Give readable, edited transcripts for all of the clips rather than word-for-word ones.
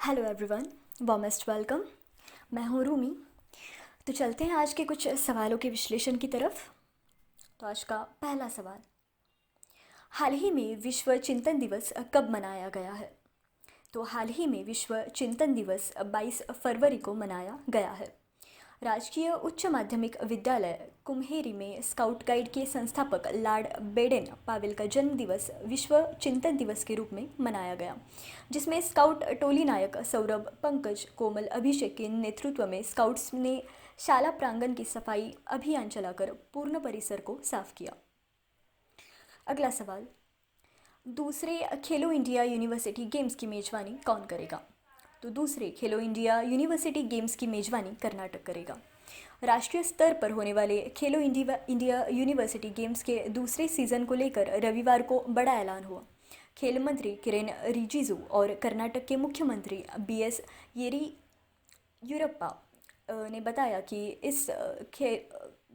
Hello everyone, warmest welcome. मैं हूँ रूमी। तो चलते हैं आज के कुछ सवालों के विश्लेषण की तरफ। तो आज का पहला सवाल, हाल ही में विश्व चिंतन दिवस कब मनाया गया है? तो हाल ही में विश्व चिंतन दिवस 22 फरवरी को मनाया गया है। राजकीय उच्च माध्यमिक विद्यालय कुम्हेरी में स्काउट गाइड के संस्थापक लॉर्ड बेडेन पावेल का जन्म दिवस विश्व चिंतन दिवस के रूप में मनाया गया, जिसमें स्काउट टोली नायक सौरभ, पंकज, कोमल, अभिषेक के नेतृत्व में स्काउट्स ने शाला प्रांगण की सफाई अभियान चलाकर पूर्ण परिसर को साफ किया। अगला सवाल, दूसरे खेलो इंडिया यूनिवर्सिटी गेम्स की मेजबानी कौन करेगा? तो दूसरे खेलो इंडिया यूनिवर्सिटी गेम्स की मेजबानी कर्नाटक करेगा। राष्ट्रीय स्तर पर होने वाले खेलो इंडिया यूनिवर्सिटी गेम्स के दूसरे सीजन को लेकर रविवार को बड़ा ऐलान हुआ। खेल मंत्री किरेन रिजिजू और कर्नाटक के मुख्यमंत्री बीएस येदियुरप्पा ने बताया कि इस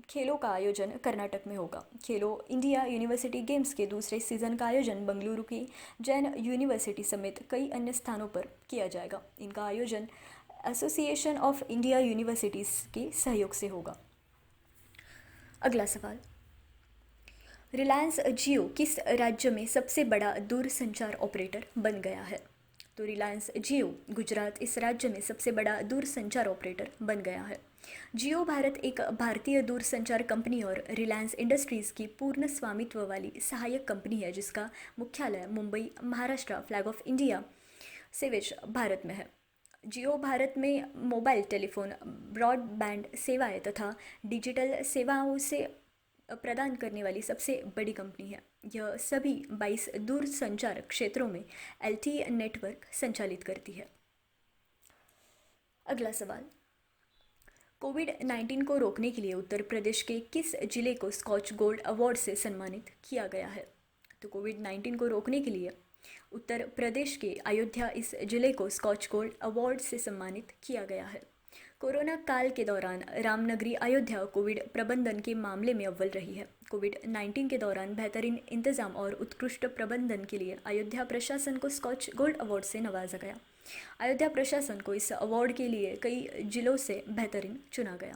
खेलों का आयोजन कर्नाटक में होगा। खेलो इंडिया यूनिवर्सिटी गेम्स के दूसरे सीज़न का आयोजन बेंगलुरु की जैन यूनिवर्सिटी समेत कई अन्य स्थानों पर किया जाएगा। इनका आयोजन एसोसिएशन ऑफ इंडिया यूनिवर्सिटीज़ के सहयोग से होगा। अगला सवाल, रिलायंस जियो किस राज्य में सबसे बड़ा दूरसंचार ऑपरेटर बन गया है? तो रिलायंस जियो गुजरात इस राज्य में सबसे बड़ा दूरसंचार ऑपरेटर बन गया है। जियो भारत एक भारतीय दूरसंचार कंपनी और रिलायंस इंडस्ट्रीज़ की पूर्ण स्वामित्व वाली सहायक कंपनी है, जिसका मुख्यालय Mumbai, Maharashtra, flag of India सेवेज, भारत में है। जियो भारत में मोबाइल टेलीफोन, ब्रॉडबैंड सेवाएं तथा डिजिटल सेवाओं से प्रदान करने वाली सबसे बड़ी कंपनी है। यह सभी 22 दूरसंचार क्षेत्रों में एलटीई नेटवर्क संचालित करती है। अगला सवाल, कोविड-19 को रोकने के लिए उत्तर प्रदेश के किस जिले को स्कॉच गोल्ड अवार्ड से सम्मानित किया गया है? तो कोविड-19 को रोकने के लिए उत्तर प्रदेश के अयोध्या इस जिले को स्कॉच गोल्ड अवार्ड से सम्मानित किया गया है। कोरोना काल के दौरान रामनगरी अयोध्या कोविड प्रबंधन के मामले में अव्वल रही है। कोविड-19 के दौरान बेहतरीन इंतजाम और उत्कृष्ट प्रबंधन के लिए अयोध्या प्रशासन को स्कॉच गोल्ड अवार्ड से नवाजा गया। अयोध्या प्रशासन को इस अवार्ड के लिए कई जिलों से बेहतरीन चुना गया।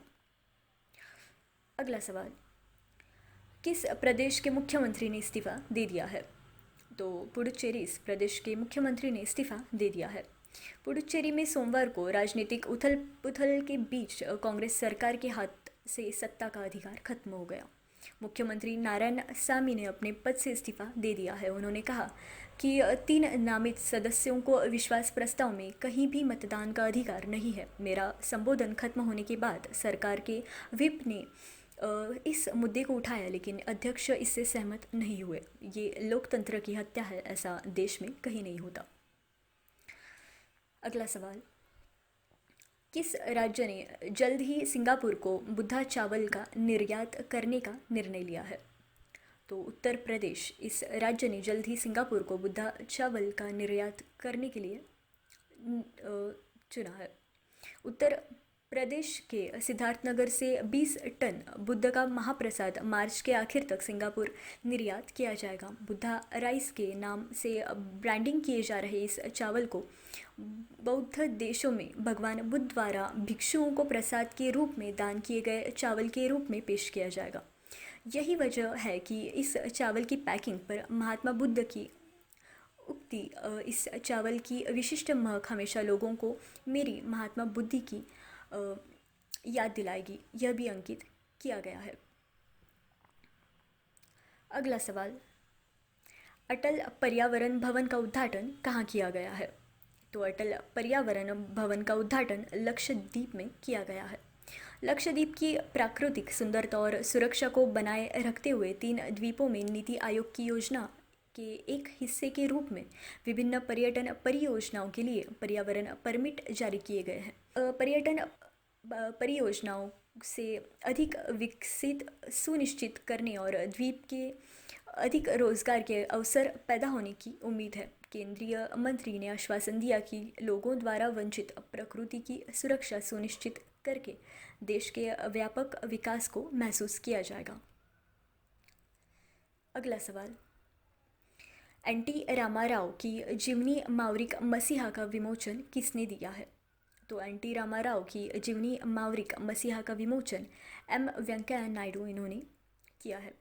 अगला सवाल, किस प्रदेश के मुख्यमंत्री ने इस्तीफा दे दिया है? तो पुडुचेरी इस प्रदेश के मुख्यमंत्री ने इस्तीफा दे दिया है। पुडुचेरी में सोमवार को राजनीतिक उथल पुथल के बीच कांग्रेस सरकार के हाथ से सत्ता का अधिकार खत्म हो गया। मुख्यमंत्री नारायण सामी ने अपने पद से इस्तीफा दे दिया है। उन्होंने कहा कि 3 नामित सदस्यों को विश्वास प्रस्ताव में कहीं भी मतदान का अधिकार नहीं है। मेरा संबोधन खत्म होने के बाद सरकार के व्हिप ने इस मुद्दे को उठाया, लेकिन अध्यक्ष इससे सहमत नहीं हुए। ये लोकतंत्र की हत्या है, ऐसा देश में कहीं नहीं होता। अगला सवाल, किस राज्य ने जल्द ही सिंगापुर को बुद्धा चावल का निर्यात करने का निर्णय लिया है? तो उत्तर प्रदेश इस राज्य ने जल्द ही सिंगापुर को बुद्धा चावल का निर्यात करने के लिए चुना है। उत्तर प्रदेश के सिद्धार्थनगर से 20 टन बुद्ध का महाप्रसाद मार्च के आखिर तक सिंगापुर निर्यात किया जाएगा। बुद्धा राइस के नाम से ब्रांडिंग किए जा रहे इस चावल को बौद्ध देशों में भगवान बुद्ध द्वारा भिक्षुओं को प्रसाद के रूप में दान किए गए चावल के रूप में पेश किया जाएगा। यही वजह है कि इस चावल की पैकिंग पर महात्मा बुद्ध की उक्ति, इस चावल की विशिष्ट महक हमेशा लोगों को मेरी महात्मा बुद्धि की याद दिलाएगी, यह भी अंकित किया गया है। अगला सवाल, अटल पर्यावरण भवन का उद्घाटन कहाँ किया गया है? तो अटल पर्यावरण भवन का उद्घाटन लक्षद्वीप में किया गया है। लक्षद्वीप की प्राकृतिक सुंदरता और सुरक्षा को बनाए रखते हुए 3 द्वीपों में नीति आयोग की योजना के एक हिस्से के रूप में विभिन्न पर्यटन परियोजनाओं के लिए पर्यावरण परमिट जारी किए गए हैं। पर्यटन परियोजनाओं से अधिक विकसित सुनिश्चित करने और द्वीप के अधिक रोजगार के अवसर पैदा होने की उम्मीद है। केंद्रीय मंत्री ने आश्वासन दिया कि लोगों द्वारा वंचित प्रकृति की सुरक्षा सुनिश्चित करके देश के व्यापक विकास को महसूस किया जाएगा। अगला सवाल, एनटी रामाराव की जीवनी मावरिक मसीहा का विमोचन किसने दिया है? तो एनटी रामाराव की जीवनी मावरिक मसीहा का विमोचन एम वेंकैया नायडू इन्होंने किया है।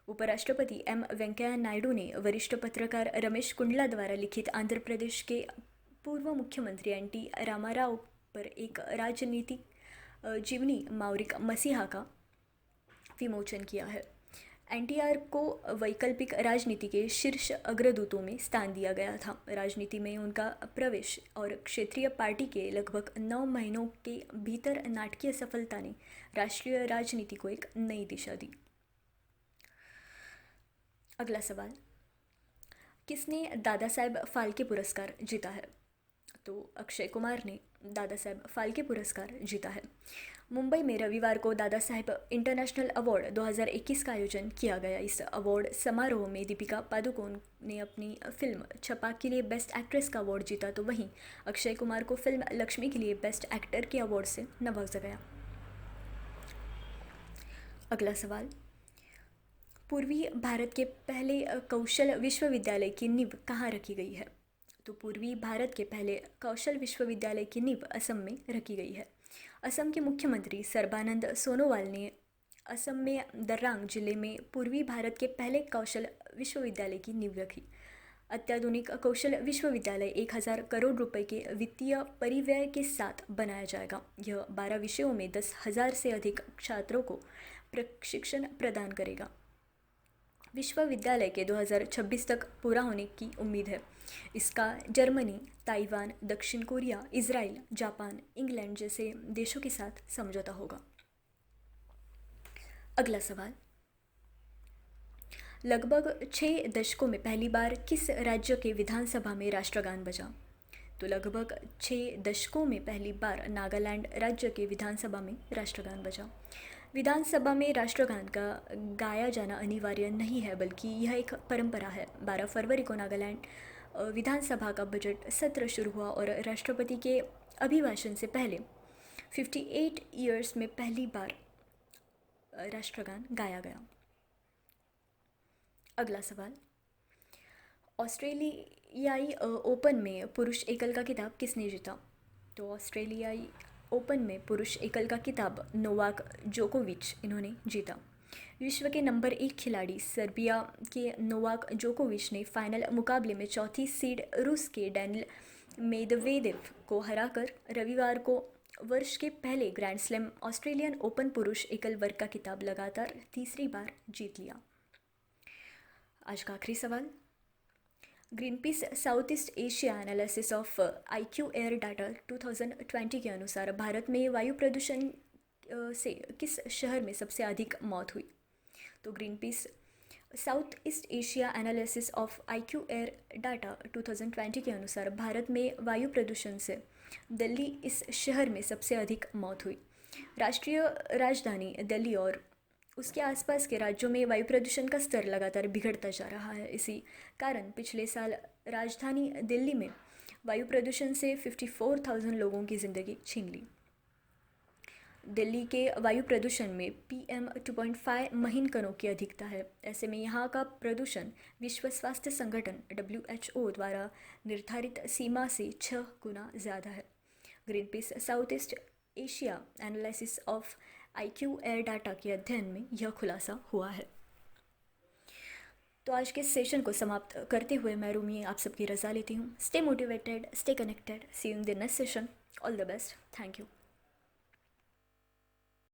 उपराष्ट्रपति एम वेंकैया नायडू ने वरिष्ठ पत्रकार रमेश कुंडला द्वारा लिखित आंध्र प्रदेश के पूर्व मुख्यमंत्री एनटी रामाराव पर एक राजनीतिक जीवनी मावरिक मसीहा का विमोचन किया है। एनटीआर को वैकल्पिक राजनीति के शीर्ष अग्रदूतों में स्थान दिया गया था। राजनीति में उनका प्रवेश और क्षेत्रीय पार्टी के लगभग 9 महीनों के भीतर नाटकीय सफलता ने राष्ट्रीय राजनीति को एक नई दिशा दी। अगला सवाल, किसने दादा साहेब फाल्के पुरस्कार जीता है? तो अक्षय कुमार ने दादा साहेब फाल्के पुरस्कार जीता है। मुंबई में रविवार को दादा साहेब इंटरनेशनल अवार्ड 2021 का आयोजन किया गया। इस अवार्ड समारोह में दीपिका पादुकोण ने अपनी फिल्म छपाक के लिए बेस्ट एक्ट्रेस का अवार्ड जीता, तो वहीं अक्षय कुमार को फिल्म लक्ष्मी के लिए बेस्ट एक्टर के अवार्ड से नवाजा गया। अगला सवाल, पूर्वी भारत के पहले कौशल विश्वविद्यालय की नींव कहाँ रखी गई है? तो पूर्वी भारत के पहले कौशल विश्वविद्यालय की नींव असम में रखी गई है। असम के मुख्यमंत्री सर्बानंद सोनोवाल ने असम में दर्रांग जिले में पूर्वी भारत के पहले कौशल विश्वविद्यालय की नींव रखी। अत्याधुनिक कौशल विश्वविद्यालय 1000 करोड़ रुपए के वित्तीय परिव्यय के साथ बनाया जाएगा। यह 12 विषयों में 10,000 से अधिक छात्रों को प्रशिक्षण प्रदान करेगा। विश्वविद्यालय के 2026 तक पूरा होने की उम्मीद है। इसका जर्मनी, ताइवान, दक्षिण कोरिया, इजराइल, जापान, इंग्लैंड जैसे देशों के साथ समझौता होगा। अगला सवाल, लगभग 6 दशकों में पहली बार किस राज्य के विधानसभा में राष्ट्रगान बजा? तो लगभग 6 दशकों में पहली बार नागालैंड राज्य के विधानसभा में राष्ट्रगान बजा। विधानसभा में राष्ट्रगान का गाया जाना अनिवार्य नहीं है, बल्कि यह एक परंपरा है। 12 फरवरी को नागालैंड विधानसभा का बजट सत्र शुरू हुआ और राष्ट्रपति के अभिभाषण से पहले 58 ईयर्स में पहली बार राष्ट्रगान गाया गया। अगला सवाल, ऑस्ट्रेलियाई ओपन में पुरुष एकल का खिताब किसने जीता? तो ऑस्ट्रेलियाई ओपन में पुरुष एकल का खिताब नोवाक जोकोविच इन्होंने जीता। विश्व के नंबर 1 खिलाड़ी सर्बिया के नोवाक जोकोविच ने फाइनल मुकाबले में चौथी सीड रूस के डैनिल मेदवेदेव को हराकर रविवार को वर्ष के पहले ग्रैंड स्लैम ऑस्ट्रेलियन ओपन पुरुष एकल वर्ग का खिताब लगातार तीसरी बार जीत लिया। आज का आखिरी सवाल, Greenpeace south east Asia analysis of IQ air data 2020 के अनुसार भारत में वायु प्रदूषण से किस शहर में सबसे अधिक मौत हुई? तो Greenpeace south east Asia analysis of IQ air data 2020 के अनुसार भारत में वायु प्रदूषण से दिल्ली इस शहर में सबसे अधिक मौत हुई। राष्ट्रीय राजधानी दिल्ली और उसके आसपास के राज्यों में वायु प्रदूषण का स्तर लगातार बिगड़ता जा रहा है। इसी कारण पिछले साल राजधानी दिल्ली में वायु प्रदूषण से 54,000 लोगों की ज़िंदगी छीन ली। दिल्ली के वायु प्रदूषण में PM 2.5 महीन कणों की अधिकता है। ऐसे में यहाँ का प्रदूषण विश्व स्वास्थ्य संगठन WHO द्वारा निर्धारित सीमा से 6 गुना ज़्यादा है। Greenpeace south east Asia analysis of IQ air data के अध्ययन में यह खुलासा हुआ है। तो आज के सेशन को समाप्त करते हुए मैं रूमी आप सबकी रजा लेती हूँ। Stay motivated, stay connected, see you in the next session. All the best, thank you.